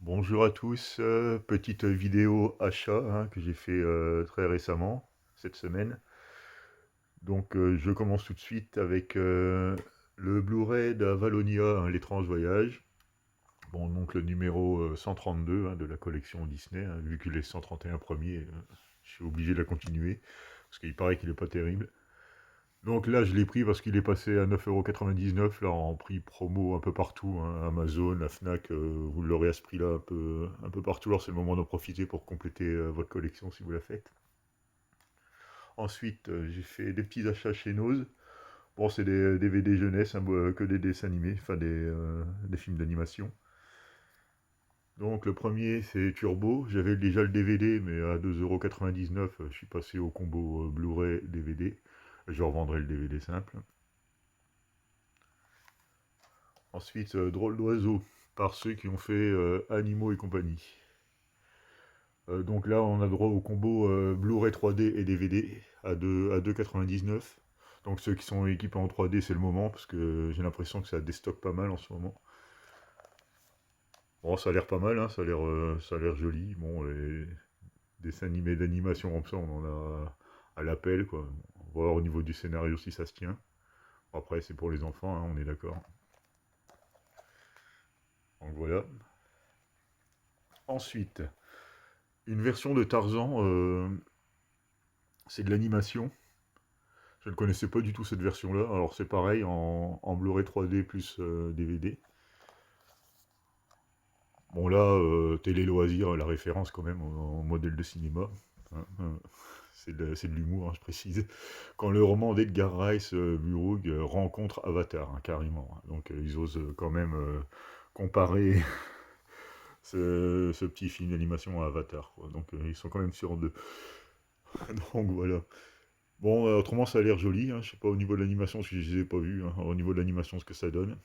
Bonjour à tous, petite vidéo achat que j'ai fait très récemment, cette semaine. Donc je commence tout de suite avec le Blu-ray d'Avalonia, l'étrange voyage. Bon, donc le numéro 132 de la collection Disney, vu qu'il est 131 premiers, je suis obligé de la continuer, parce qu'il paraît qu'il n'est pas terrible. Donc là, je l'ai pris parce qu'il est passé à 9,99 € là en prix promo un peu partout, Amazon, la Fnac, vous l'aurez à ce prix-là un peu partout. Alors c'est le moment d'en profiter pour compléter votre collection si vous la faites. Ensuite, j'ai fait des petits achats chez Nose. Bon, c'est des DVD jeunesse, que des dessins animés, enfin des films d'animation. Donc le premier c'est Turbo. J'avais déjà le DVD, mais à 2,99 €, je suis passé au combo Blu-ray DVD. Je revendrai le DVD simple. Ensuite, Drôle d'oiseau, par ceux qui ont fait Animaux et compagnie. Donc là, on a droit au combo Blu-ray 3D et DVD à 2,99 €. Donc ceux qui sont équipés en 3D, c'est le moment, parce que j'ai l'impression que ça déstocke pas mal en ce moment. Bon, ça a l'air pas mal, ça a l'air joli. Bon, les dessins animés d'animation comme ça, on en a à l'appel, quoi. On va voir au niveau du scénario si ça se tient. Après, c'est pour les enfants, on est d'accord. Donc voilà. Ensuite, une version de Tarzan, c'est de l'animation. Je ne connaissais pas du tout cette version-là. Alors c'est pareil en Blu-ray 3D plus DVD. Bon là, télé loisirs, la référence quand même au modèle de cinéma. C'est de l'humour, je précise. Quand le roman d'Edgar Rice Burroughs rencontre Avatar, carrément. Donc ils osent quand même comparer ce petit film d'animation à Avatar, quoi. Donc ils sont quand même sûrs de... Donc voilà. Bon, autrement, ça a l'air joli. Je sais pas au niveau de l'animation, parce que je les ai pas vus. Au niveau de l'animation, ce que ça donne.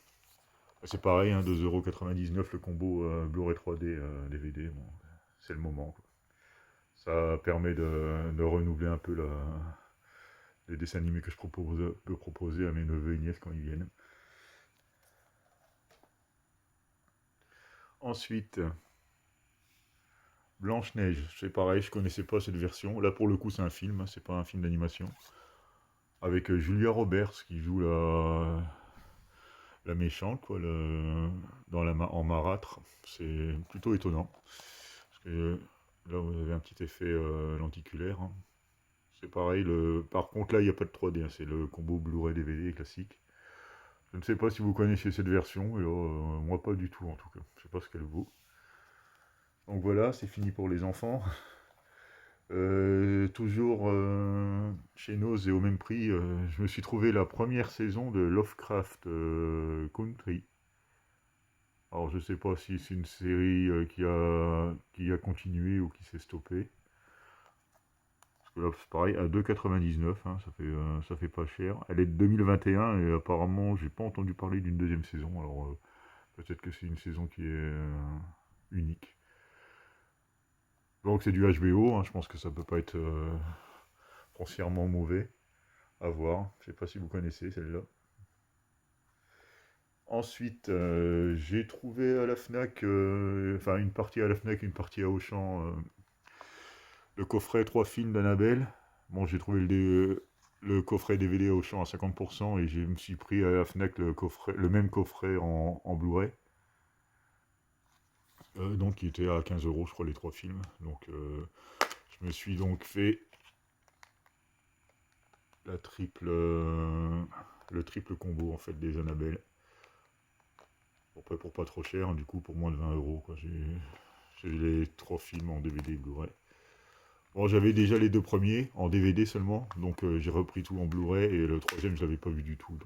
C'est pareil, 2,99 € le combo Blu-ray 3D DVD. Bon, c'est le moment, quoi. Ça permet de renouveler un peu les dessins animés que peux proposer à mes neveux et nièces quand ils viennent. Ensuite, Blanche-Neige. C'est pareil, je connaissais pas cette version. Là, pour le coup, c'est un film, c'est pas un film d'animation. Avec Julia Roberts qui joue la méchante, quoi, en marâtre. C'est plutôt étonnant. Parce que là, vous avez un petit effet lenticulaire. C'est pareil. Par contre, là, il n'y a pas de 3D. C'est le combo Blu-ray DVD classique. Je ne sais pas si vous connaissez cette version. Et là, moi, pas du tout, en tout cas. Je sais pas ce qu'elle vaut. Donc voilà, c'est fini pour les enfants. Toujours chez Noz et au même prix, je me suis trouvé la première saison de Lovecraft Country. Alors je sais pas si c'est une série qui a continué ou qui s'est stoppée. Parce que là c'est pareil, à 2,99 €, ça fait pas cher. Elle est de 2021 et apparemment j'ai pas entendu parler d'une deuxième saison. Alors peut-être que c'est une saison qui est unique. Donc c'est du HBO, je pense que ça peut pas être foncièrement mauvais. À voir. Je sais pas si vous connaissez celle-là. Ensuite, j'ai trouvé à la Fnac, enfin une partie à la Fnac, une partie à Auchan, le coffret 3 films d'Annabelle. Bon, j'ai trouvé le coffret DVD à Auchan à 50% et je me suis pris à la Fnac le même coffret en Blu-ray. Donc qui était à 15 € je crois les 3 films. Donc je me suis donc fait la triple, le triple combo en fait des Annabelle. Pour pas trop cher, du coup pour moins de 20 €, quoi. J'ai les 3 films en DVD et Blu-ray. Bon, j'avais déjà les deux premiers en DVD seulement, donc j'ai repris tout en Blu-ray et le troisième je l'avais pas vu du tout.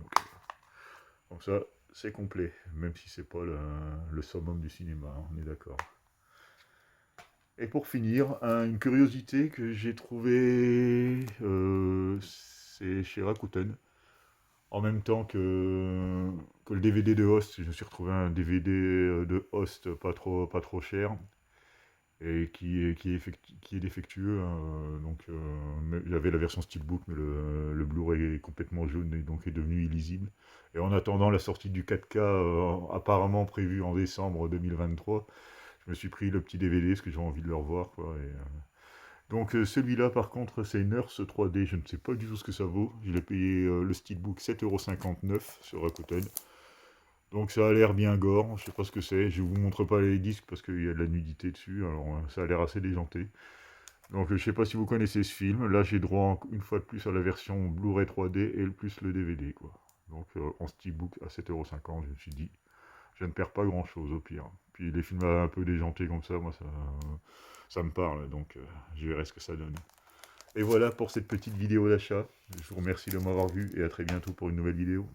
Donc ça, c'est complet, même si c'est pas le summum du cinéma, on est d'accord. Et pour finir, une curiosité que j'ai trouvée, c'est chez Rakuten. En même temps que le DVD de Host, je me suis retrouvé un DVD de Host pas trop cher et qui est défectueux. Donc j'avais la version Steelbook, mais le Blu-ray est complètement jaune et donc est devenu illisible. Et en attendant la sortie du 4K apparemment prévue en décembre 2023, je me suis pris le petit DVD parce que j'ai envie de le revoir, quoi. Donc celui-là, par contre, c'est Nurse 3D. Je ne sais pas du tout ce que ça vaut. Je l'ai payé le steelbook 7,59 € sur Rakuten. Donc ça a l'air bien gore. Je sais pas ce que c'est. Je vous montre pas les disques parce qu'il y a de la nudité dessus. Alors ça a l'air assez déjanté. Donc je sais pas si vous connaissez ce film. Là, j'ai droit une fois de plus à la version Blu-ray 3D et plus le DVD, quoi. Donc en steelbook à 7,50 €, je me suis dit, je ne perds pas grand-chose au pire. Puis les films un peu déjantés comme ça, moi ça me parle. Donc je verrai ce que ça donne. Et voilà pour cette petite vidéo d'achat. Je vous remercie de m'avoir vu et à très bientôt pour une nouvelle vidéo.